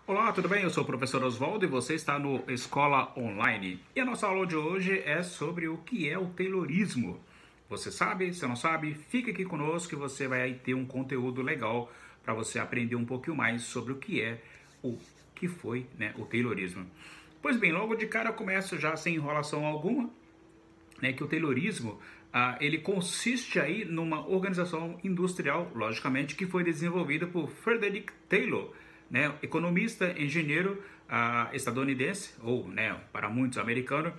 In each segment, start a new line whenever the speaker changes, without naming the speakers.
Olá, tudo bem? Eu sou o professor Oswaldo e você está no Escola Online. E a nossa aula de hoje é sobre o que é o Taylorismo. Você sabe? Se não sabe, fica aqui conosco que você vai ter um conteúdo legal para você aprender um pouquinho mais sobre o que foi, o Taylorismo. Pois bem, logo de cara eu começo já sem enrolação alguma, que o Taylorismo ele consiste aí numa organização industrial, logicamente, que foi desenvolvida por Frederick Taylor, economista, engenheiro estadunidense, ou para muitos americano,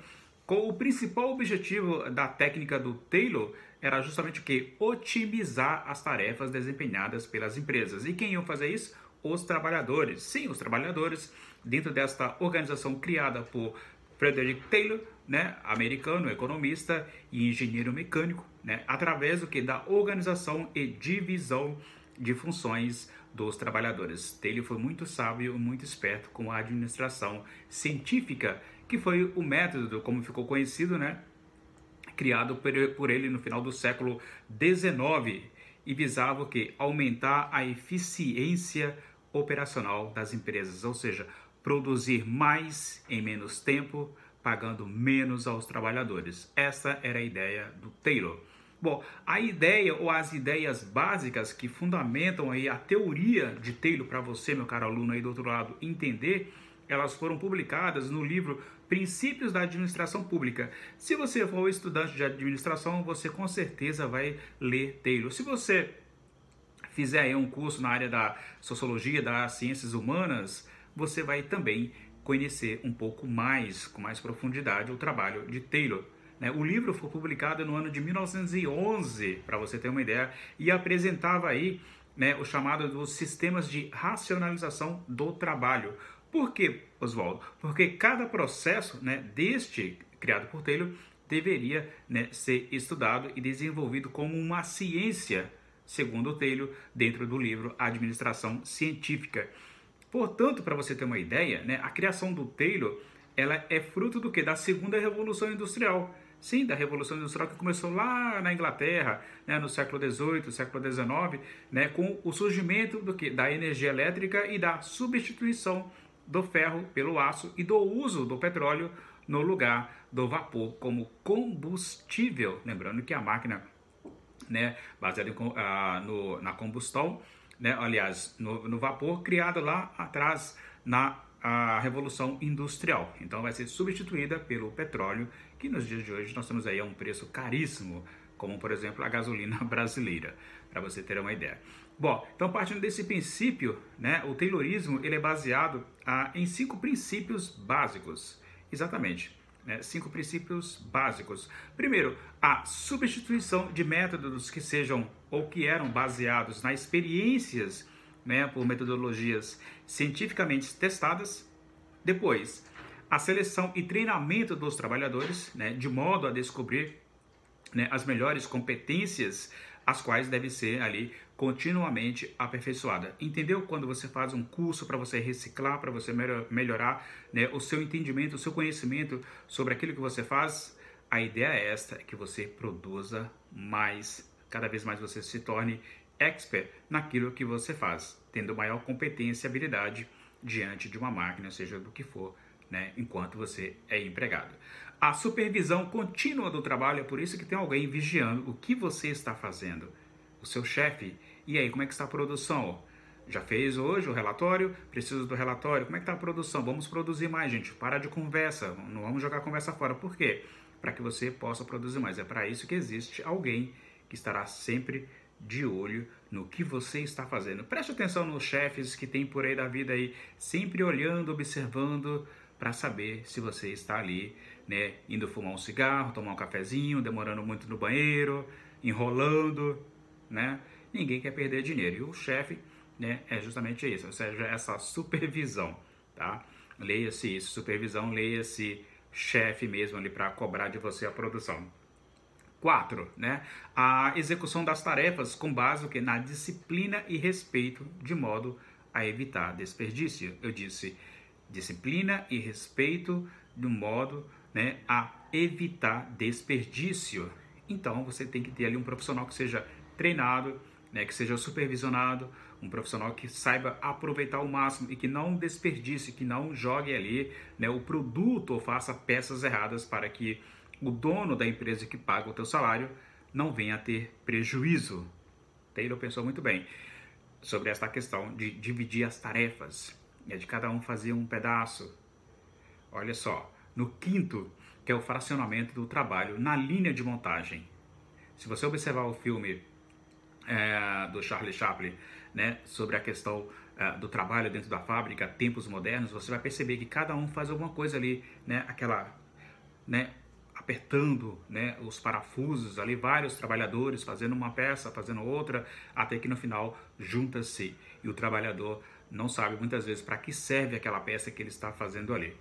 com o principal objetivo da técnica do Taylor era justamente o que? Otimizar as tarefas desempenhadas pelas empresas. E quem iam fazer isso? Os trabalhadores. Sim, os trabalhadores, dentro desta organização criada por Frederick Taylor, americano, economista e engenheiro mecânico, através do que? Da organização e divisão de funções dos trabalhadores. Taylor foi muito sábio, muito esperto com a administração científica, que foi o método, como ficou conhecido, criado por ele no final do século XIX e visava o que? Aumentar a eficiência operacional das empresas, ou seja, produzir mais em menos tempo, pagando menos aos trabalhadores. Essa era a ideia do Taylor. Bom, a ideia ou as ideias básicas que fundamentam aí a teoria de Taylor para você, meu caro aluno aí do outro lado, entender, elas foram publicadas no livro Princípios da Administração Pública. Se você for estudante de administração, você com certeza vai ler Taylor. Se você fizer aí um curso na área da sociologia, das ciências humanas, você vai também conhecer um pouco mais, com mais profundidade, o trabalho de Taylor. O livro foi publicado no ano de 1911, para você ter uma ideia, e apresentava aí o chamado dos sistemas de racionalização do trabalho. Por quê, Oswaldo? Porque cada processo deste, criado por Taylor, deveria ser estudado e desenvolvido como uma ciência, segundo o Taylor, dentro do livro Administração Científica. Portanto, para você ter uma ideia, a criação do Taylor ela é fruto do que? Da segunda Revolução Industrial. Sim, da Revolução Industrial que começou lá na Inglaterra, no século XVIII, século XIX, com o surgimento do que? Da energia elétrica e da substituição do ferro pelo aço e do uso do petróleo no lugar do vapor como combustível. Lembrando que a máquina, baseada na combustão, aliás, no vapor, criado lá atrás na Revolução Industrial. Então vai ser substituída pelo petróleo, que nos dias de hoje nós temos aí a um preço caríssimo, como por exemplo a gasolina brasileira, para você ter uma ideia. Bom, então partindo desse princípio, o Taylorismo ele é baseado em 5 princípios básicos. Exatamente. 5 princípios básicos. Primeiro, a substituição de métodos que sejam ou que eram baseados nas experiências, por metodologias cientificamente testadas. Depois, a seleção e treinamento dos trabalhadores, de modo a descobrir as melhores competências, as quais devem ser ali continuamente aperfeiçoada. Entendeu? Quando você faz um curso para você reciclar, para você melhorar o seu entendimento, o seu conhecimento sobre aquilo que você faz, a ideia é esta, que você produza mais, cada vez mais você se torne expert naquilo que você faz, tendo maior competência e habilidade diante de uma máquina, seja do que for, enquanto você é empregado. A supervisão contínua do trabalho, é por isso que tem alguém vigiando o que você está fazendo, o seu chefe. E aí, como é que está a produção? Já fez hoje o relatório? Preciso do relatório? Como é que está a produção? Vamos produzir mais, gente. Para de conversa, não vamos jogar a conversa fora. Por quê? Para que você possa produzir mais. É para isso que existe alguém que estará sempre de olho no que você está fazendo. Preste atenção nos chefes que tem por aí da vida aí, sempre olhando, observando, para saber se você está ali, indo fumar um cigarro, tomar um cafezinho, demorando muito no banheiro, enrolando, Ninguém quer perder dinheiro. E o chefe, é justamente isso, ou seja, essa supervisão, tá? Leia-se isso, supervisão, leia-se chefe mesmo ali para cobrar de você a produção. 4, a execução das tarefas com base na disciplina e respeito, de modo a evitar desperdício. Eu disse disciplina e respeito, de modo a evitar desperdício. Então você tem que ter ali um profissional que seja treinado, que seja supervisionado, um profissional que saiba aproveitar ao máximo e que não desperdice, que não jogue ali, né, o produto ou faça peças erradas para que o dono da empresa que paga o teu salário não venha a ter prejuízo. Taylor pensou muito bem sobre esta questão de dividir as tarefas, né, de cada um fazer um pedaço. Olha só, no quinto, que é o fracionamento do trabalho na linha de montagem. Se você observar o filme do Charlie Chaplin, né, sobre a questão do trabalho dentro da fábrica, tempos modernos, você vai perceber que cada um faz alguma coisa ali, né, apertando, né, os parafusos ali, vários trabalhadores fazendo uma peça, fazendo outra, até que no final junta-se e o trabalhador não sabe muitas vezes para que serve aquela peça que ele está fazendo ali.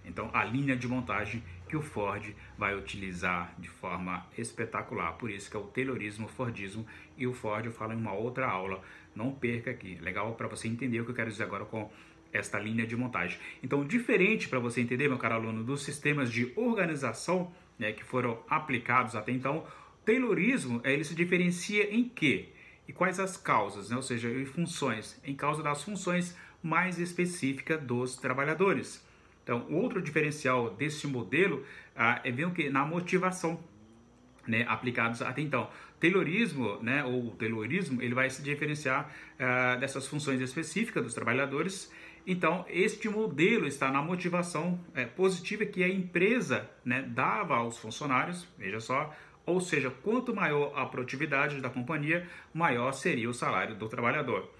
Então, a linha de montagem que o Ford vai utilizar de forma espetacular. Por isso que é o Taylorismo, o Fordismo, e o Ford eu falo em uma outra aula. Não perca aqui. Legal para você entender o que eu quero dizer agora com esta linha de montagem. Então, diferente para você entender, meu caro aluno, dos sistemas de organização, né, que foram aplicados até então, o Taylorismo ele se diferencia em quê? E quais as causas, né? Ou seja, em funções, em causa das funções mais específicas dos trabalhadores. Então, outro diferencial desse modelo é ver o que? Na motivação, né, aplicados até então. Taylorismo, né, ou Taylorismo, ele vai se diferenciar dessas funções específicas dos trabalhadores. Então, este modelo está na motivação positiva que a empresa, né, dava aos funcionários, veja só, ou seja, quanto maior a produtividade da companhia, maior seria o salário do trabalhador.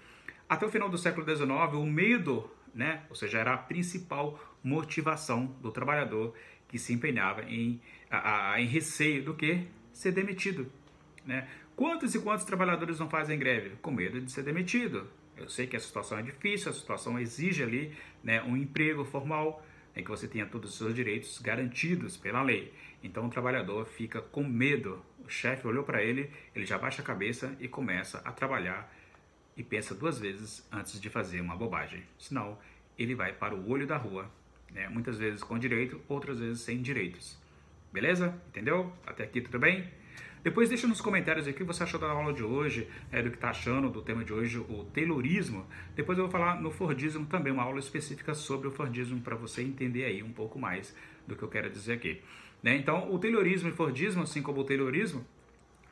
Até o final do século XIX, o medo, né, ou seja, era a principal motivação do trabalhador que se empenhava em receio do que? Ser demitido. Né? Quantos e quantos trabalhadores não fazem greve? Com medo de ser demitido. Eu sei que a situação é difícil, a situação exige ali, né, um emprego formal, em que você tenha todos os seus direitos garantidos pela lei. Então o trabalhador fica com medo. O chefe olhou para ele, ele já baixa a cabeça e começa a trabalhar e pensa duas vezes antes de fazer uma bobagem. Senão ele vai para o olho da rua, né? Muitas vezes com direito, outras vezes sem direitos. Beleza? Entendeu? Até aqui tudo bem? Depois deixa nos comentários aí o que você achou da aula de hoje, do que está achando do tema de hoje, o Taylorismo. Depois eu vou falar no Fordismo também, uma aula específica sobre o Fordismo, para você entender aí um pouco mais do que eu quero dizer aqui. Né? Então, o Taylorismo e Fordismo, assim como o Taylorismo,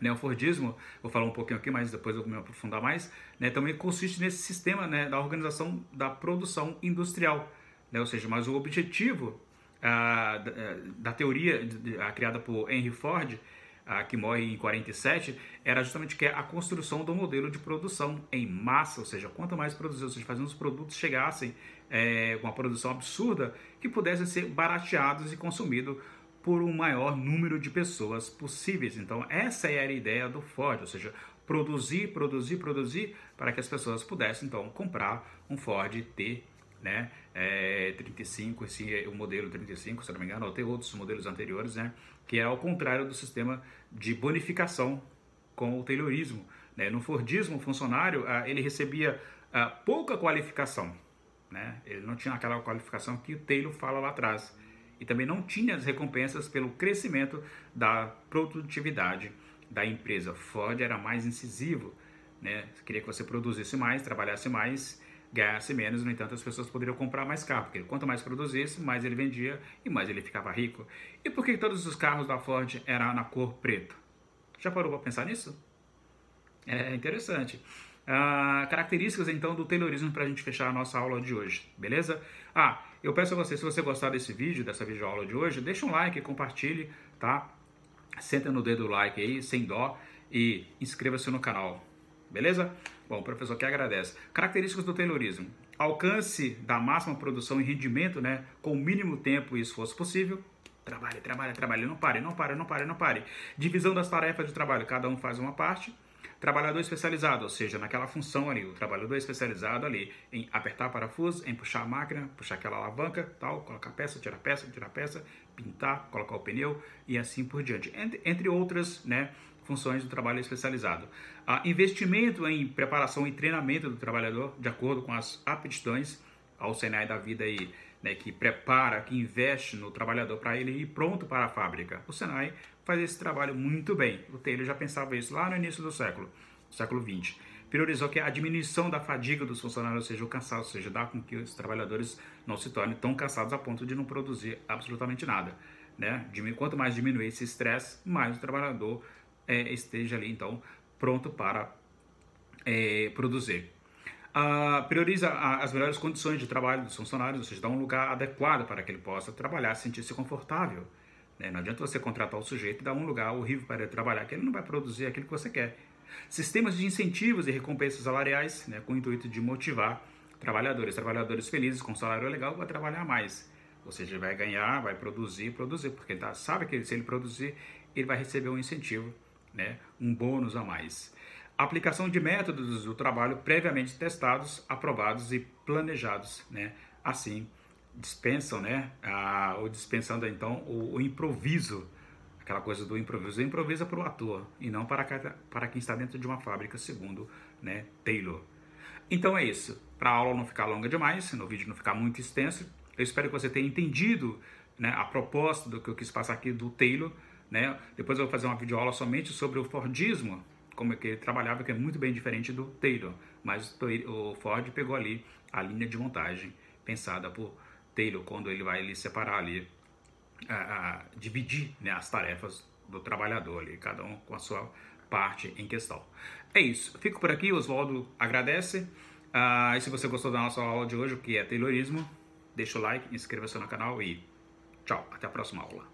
né, o Fordismo, vou falar um pouquinho aqui, mas depois eu vou me aprofundar mais, né, também consiste nesse sistema, né, da organização da produção industrial. Né, ou seja, mas o objetivo da teoria criada por Henry Ford, que morre em 47, era justamente que a construção do modelo de produção em massa, ou seja, quanto mais produzir, ou seja, fazendo os produtos chegassem com uma produção absurda, que pudessem ser barateados e consumidos por um maior número de pessoas possíveis. Então essa era a ideia do Ford, ou seja, produzir para que as pessoas pudessem então comprar um Ford T, né, 35, esse é o modelo 35, se não me engano, ou tem outros modelos anteriores, né, que é ao contrário do sistema de bonificação com o Taylorismo. Né. No Fordismo, o funcionário ele recebia pouca qualificação, né, ele não tinha aquela qualificação que o Taylor fala lá atrás. E também não tinha as recompensas pelo crescimento da produtividade da empresa. Ford era mais incisivo, né? Queria que você produzisse mais, trabalhasse mais, ganhasse menos. No entanto, as pessoas poderiam comprar mais carro, porque quanto mais produzisse, mais ele vendia e mais ele ficava rico. E por que todos os carros da Ford eram na cor preto? Já parou para pensar nisso? É interessante. Características então do Taylorismo para a gente fechar a nossa aula de hoje, beleza? Eu peço a você, se você gostar desse vídeo, dessa videoaula de hoje, deixa um like, compartilhe, tá? Senta no dedo like aí, sem dó, e inscreva-se no canal, beleza? Bom, o professor que agradece. Características do Taylorismo: alcance da máxima produção e rendimento, né, com o mínimo tempo e esforço possível. Trabalhe, não pare. Divisão das tarefas de trabalho, cada um faz uma parte. Trabalhador especializado, ou seja, naquela função ali, o trabalhador especializado ali em apertar parafuso, em puxar a máquina, puxar aquela alavanca, tal, colocar peça, tirar peça, pintar, colocar o pneu e assim por diante. Entre outras, né, funções do trabalho especializado. Investimento em preparação e treinamento do trabalhador, de acordo com as aptidões, ao Senai da vida aí, né, que prepara, que investe no trabalhador para ele ir pronto para a fábrica. O Senai faz esse trabalho muito bem. O Taylor já pensava isso lá no início do século XX. priorizou que a diminuição da fadiga dos funcionários, ou seja, o cansaço, ou seja, dá com que os trabalhadores não se tornem tão cansados a ponto de não produzir absolutamente nada, né? Quanto mais diminuir esse estresse, mais o trabalhador esteja ali, então, pronto para produzir. Prioriza as melhores condições de trabalho dos funcionários, ou seja, dá um lugar adequado para que ele possa trabalhar, sentir-se confortável. Né? Não adianta você contratar o sujeito e dar um lugar horrível para ele trabalhar, que ele não vai produzir aquilo que você quer. Sistemas de incentivos e recompensas salariais, né, com o intuito de motivar trabalhadores felizes com salário legal vai trabalhar mais. Ou seja, ele vai ganhar, vai produzir, porque ele sabe que se ele produzir, ele vai receber um incentivo, né, um bônus a mais. Aplicação de métodos do trabalho previamente testados, aprovados e planejados, né? Assim, dispensam, né? Ou dispensando então o improviso, aquela coisa do improviso. Improvisa para o ator e não para quem está dentro de uma fábrica, segundo, né, Taylor. Então é isso. Para a aula não ficar longa demais, no vídeo não ficar muito extenso, eu espero que você tenha entendido, né, a proposta do que eu quis passar aqui do Taylor, né? Depois eu vou fazer uma videoaula somente sobre o Fordismo, como é que ele trabalhava, que é muito bem diferente do Taylor, mas o Ford pegou ali a linha de montagem pensada por Taylor, quando ele vai ali separar ali, dividir, né, as tarefas do trabalhador ali, cada um com a sua parte em questão. É isso, fico por aqui, Oswaldo agradece, e se você gostou da nossa aula de hoje, o que é Taylorismo, deixa o like, inscreva-se no canal e tchau, até a próxima aula.